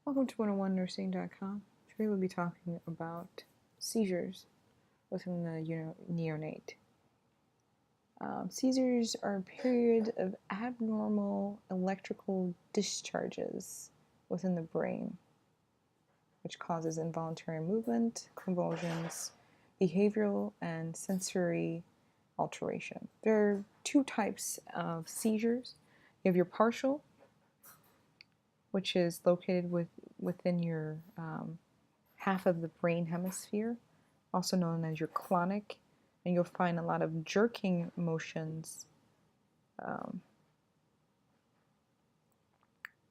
Welcome to 101nursing.com. Today we'll be talking about seizures within the neonate. Seizures are a period of abnormal electrical discharges within the brain, which causes involuntary movement, convulsions, behavioral, and sensory alteration. There are two types of seizures. You have your partial, which is located within your half of the brain hemisphere, also known as your clonic, and you'll find a lot of jerking motions,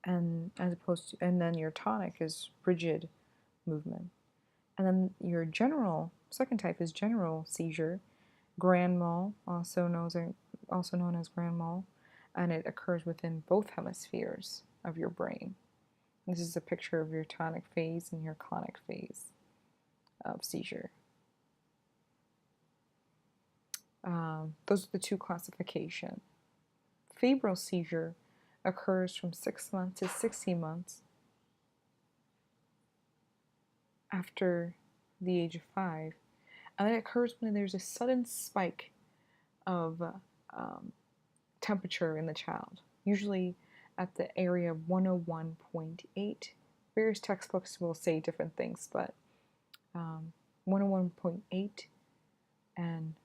and then your tonic is rigid movement, and then your second type is general seizure, grand mal, also known as grand mal, and it occurs within both hemispheres of your brain. This is a picture of your tonic phase and your clonic phase of seizure. Those are the two classifications. Febrile seizure occurs from 6 months to 16 months after the age of 5, and it occurs when there's a sudden spike of temperature in the child, usually at the area of 101.8. Various textbooks will say different things, but 101.8, and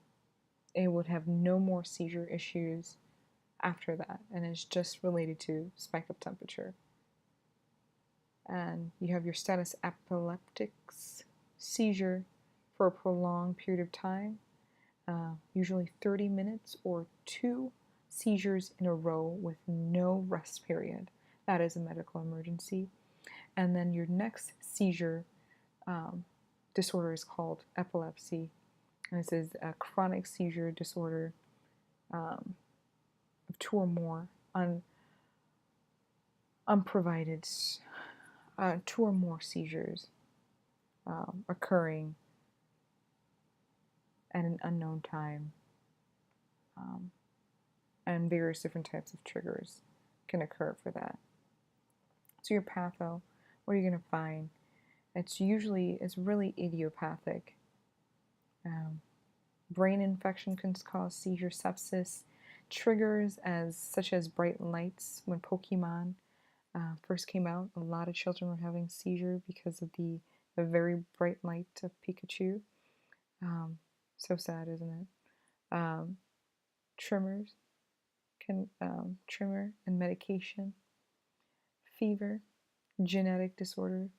it would have no more seizure issues after that, and it's just related to spike of temperature. And you have your status epilepticus seizure for a prolonged period of time, usually 30 minutes or 2 seizures in a row with no rest period. That is a medical emergency. And then your next seizure disorder is called epilepsy, and this is a chronic seizure disorder of 2 or more unprovided 2 or more seizures occurring at an unknown time, and various different types of triggers can occur for that. So your patho, what are you going to find? It's really idiopathic. Brain infection can cause seizure, sepsis, triggers such as bright lights. When Pokemon first came out, a lot of children were having seizure because of the very bright light of Pikachu. So sad, isn't it? Tremors tremor and medication, fever, genetic disorder.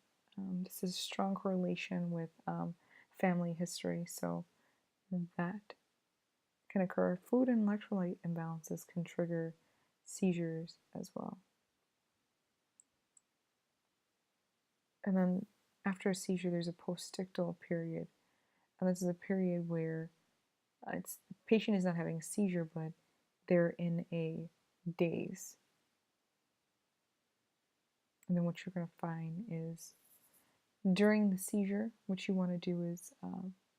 This is a strong correlation with family history, so that can occur. Food and electrolyte imbalances can trigger seizures as well. And then after a seizure, there's a postictal period, and this is a period where the patient is not having a seizure, but they're in a daze. And then what you're going to find is during the seizure, what you want to do is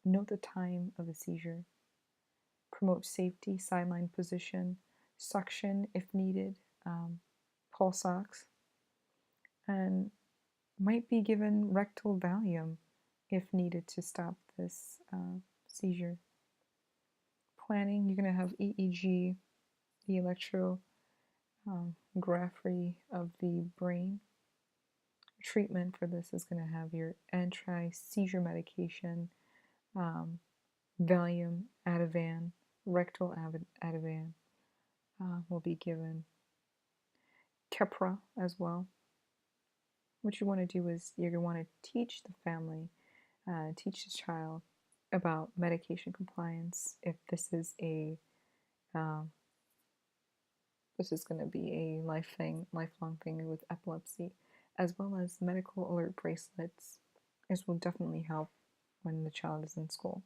note the time of the seizure, promote safety, sideline position, suction if needed, pulse ox, and might be given rectal Valium if needed to stop this seizure. Planning, you're going to have EEG, the electrography of the brain. Treatment for this is going to have your anti-seizure medication, Valium, Ativan, rectal Ativan will be given. Keppra as well. What you want to do is you're going to want to teach the family, teach the child about medication compliance if this is going to be a lifelong thing with epilepsy, as well as medical alert bracelets. This will definitely help when the child is in school.